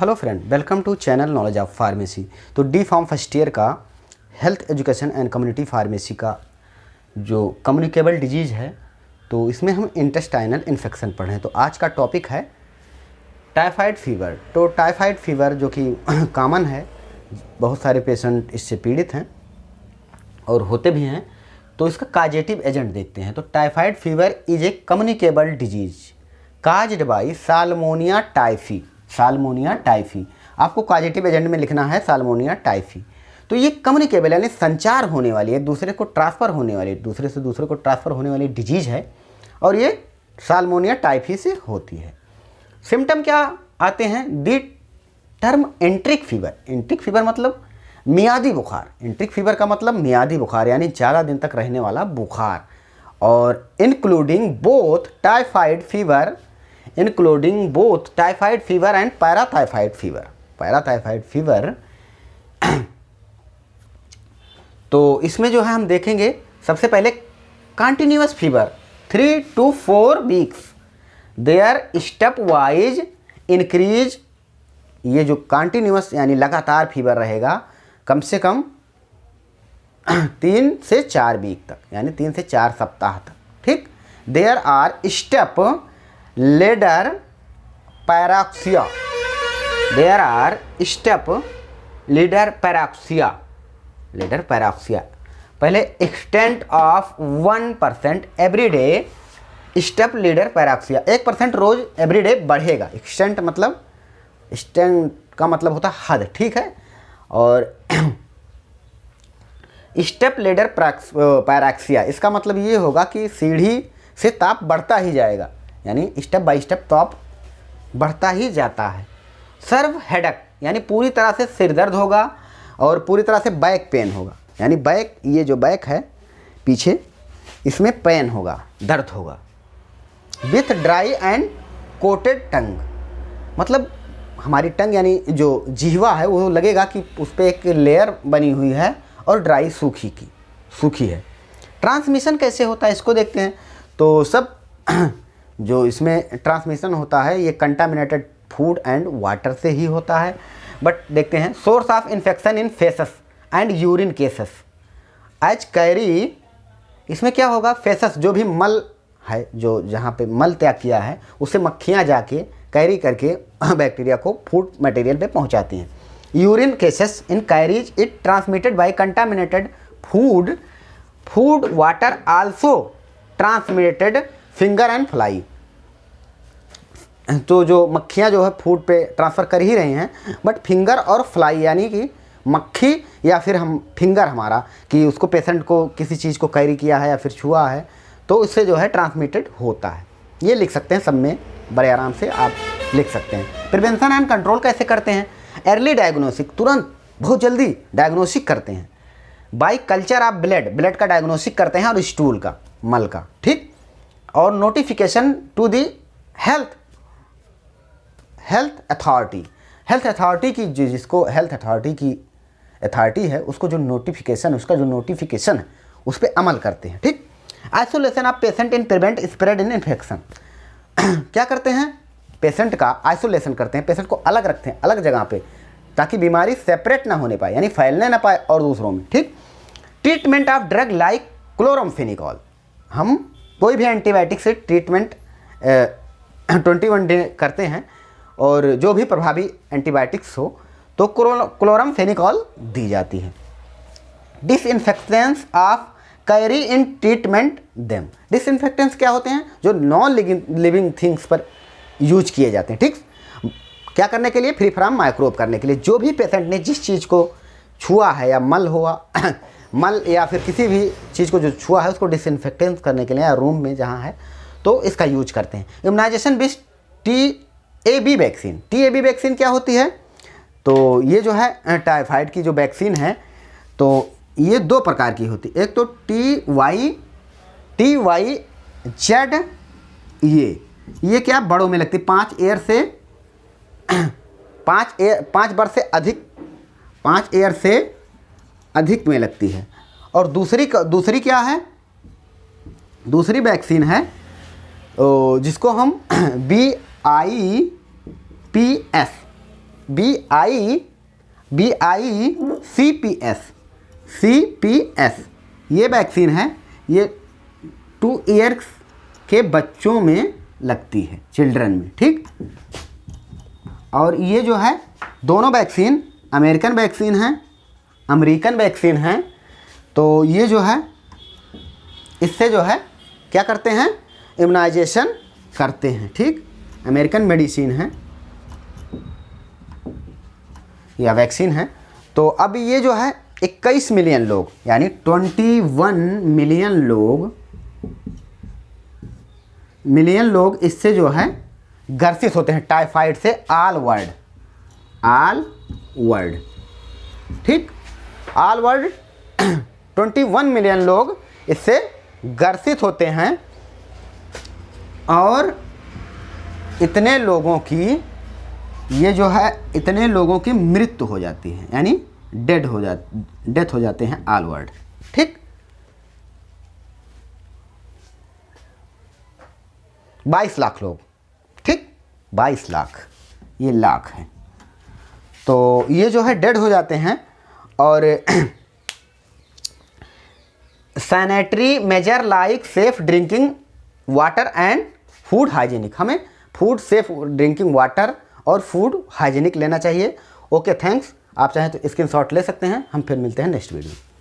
Hello friend, welcome to channel knowledge of pharmacy. तो D pharm first year का health education and community pharmacy का जो communicable disease है, तो इसमें हम इंटेस्टाइनल इन्फेक्शन पढ़ रहे हैं। तो आज का टॉपिक है टाइफाइड फीवर। तो टाइफाइड फीवर जो कि कॉमन है, बहुत सारे पेशेंट इससे पीड़ित हैं और होते भी हैं। तो इसका काजेटिव एजेंट देखते हैं। तो typhoid fever is a communicable disease caused by salmonella typhi. Salmonella typhi आपको काजेटिव एजेंट में लिखना है, साल्मोनिया टाइफी। तो ये कम्युनिकेबल यानी संचार होने वाली, एक दूसरे को ट्रांसफ़र होने वाली, दूसरे से दूसरे को ट्रांसफ़र होने वाली डिजीज़ है और ये साल्मोनिया टाइफी से होती है। सिम्टम क्या आते हैं? The term एंट्रिक fever. एंट्रिक फीवर मतलब मियादी बुखार। एंट्रिक फीवर का मतलब मियादी बुखार यानी ज़्यादा दिन तक रहने वाला बुखार। और including both typhoid fever and paratyphoid fever. Paratyphoid fever तो इसमें जो है हम देखेंगे सबसे पहले continuous fever 3 to 4 weeks, there step wise increase. ये जो कंटिन्यूअस यानी लगातार फीवर रहेगा कम से कम 3 से 4 वीक तक, यानी 3 से 4 सप्ताह तक। ठीक। There are step ladder pyrexia. There are step ladder pyrexia. Ladder pyrexia पहले extent of 1% every day. Step ladder pyrexia 1% रोज एवरी डे बढ़ेगा। एक्सटेंट मतलब, एक्सटेंट का मतलब होता है हद, ठीक है। और स्टेप लीडर पैराक्सिया इसका मतलब ये होगा कि सीढ़ी से ताप बढ़ता ही जाएगा, यानी स्टेप बाय स्टेप ताप बढ़ता ही जाता है। सर्व हेडक यानी पूरी तरह से सिर दर्द होगा और पूरी तरह से बैक पेन होगा, यानी बैक, ये जो बैक है पीछे, इसमें पेन होगा, दर्द होगा। विथ ड्राई एंड कोटेड टंग मतलब हमारी टंग यानी जो जिह्वा है वो लगेगा कि उस पर एक लेयर बनी हुई है और ड्राई सूखी है। ट्रांसमिशन कैसे होता है इसको देखते हैं। तो सब जो इसमें ट्रांसमिशन होता है ये कंटामिनेटेड फूड एंड वाटर से ही होता है। बट देखते हैं source of infection in faeces and urine cases as carry. इसमें क्या होगा? फेसस जो भी मल है, जो जहाँ पे मल त्याग किया है, उससे मक्खियाँ जाके कैरी करके बैक्टीरिया को फूड मटेरियल पे पहुँचाती हैं। Urine cases in carries it transmitted by contaminated food water also transmitted finger and fly. तो जो मक्खियाँ जो है फूड पे ट्रांसफ़र कर ही रही हैं, बट फिंगर और फ्लाई यानी कि मक्खी या फिर हम फिंगर हमारा कि उसको पेशेंट को किसी चीज़ को कैरी किया है या फिर छुआ है, तो इससे जो है ट्रांसमिटेड होता है। ये लिख सकते हैं, सब में बड़े आराम से आप लिख सकते हैं। प्रिवेंशन एंड कंट्रोल कैसे करते हैं? अर्ली डायग्नोसिस, तुरंत बहुत जल्दी डायग्नोसिस करते हैं। बाई कल्चर ऑफ ब्लड का डायग्नोसिस करते हैं और स्टूल का, मल का, ठीक। और notification to the health authority की, जिसको हेल्थ अथॉरिटी की अथॉरिटी है उसको जो नोटिफिकेशन, उसका जो नोटिफिकेशन है उस पर अमल करते हैं, ठीक। Isolation of patient in prevent spread in infection. क्या करते हैं? पेशेंट का आइसोलेशन करते हैं, पेशेंट को अलग रखते हैं अलग जगह पे, ताकि बीमारी सेपरेट ना होने पाए, यानी फैलने ना पाए और दूसरों में, ठीक। Treatment of drug like chloramphenicol. हम कोई भी एंटीबायोटिक से ट्रीटमेंट 21 डे करते हैं और जो भी प्रभावी एंटीबायोटिक्स हो तो क्लोरामफेनिकोल दी जाती है। Disinfectants of carry in treatment them. Disinfectants क्या होते हैं? जो नॉन लिविंग थिंग्स पर यूज किए जाते हैं, ठीक। क्या करने के लिए? फ्री फ्रॉम माइक्रोब करने के लिए। जो भी पेशेंट ने जिस चीज़ को छुआ है या मल हुआ मल या फिर किसी भी चीज़ को जो छुआ है उसको डिसइंफेक्टेंट करने के लिए या रूम में जहाँ है तो इसका यूज करते हैं। Immunization with TAB vaccine. TAB vaccine क्या होती है? तो ये जो है टाइफाइड की जो वैक्सीन है तो ये 2 प्रकार की होती है। एक तो TYZ, ये क्या बड़ों में लगती है, 5 वर्ष से अधिक, 5 ईयर से अधिक में लगती है। और दूसरी क्या है? दूसरी वैक्सीन है जिसको हम BIPS CPS ये वैक्सीन है, ये 2 ईयर्स के बच्चों में लगती है, चिल्ड्रन में, ठीक। और ये जो है दोनों वैक्सीन अमेरिकन वैक्सीन है। तो ये जो है इससे जो है क्या करते हैं, इम्यूनाइजेशन करते हैं, ठीक। अमेरिकन मेडिसिन है या वैक्सीन है। तो अब ये जो है 21 मिलियन लोग यानी 21 मिलियन लोग इससे जो है ग्रसित होते हैं, टाइफाइड से, ऑल वर्ल्ड, ठीक। ऑल वर्ल्ड 21 मिलियन लोग इससे ग्रसित होते हैं और इतने लोगों की मृत्यु हो जाती है, यानी डेथ हो जाते हैं ऑल वर्ल्ड, ठीक। 22 लाख लोग, ठीक, 22 लाख, ये लाख है। तो ये जो है डेड हो जाते हैं। और sanitary measure like safe drinking water and food hygienic, हमें फूड सेफ ड्रिंकिंग वाटर और फूड हाइजीनिक लेना चाहिए। Okay, thanks. आप चाहें तो स्क्रीनशॉट ले सकते हैं। हम फिर मिलते हैं नेक्स्ट वीडियो में।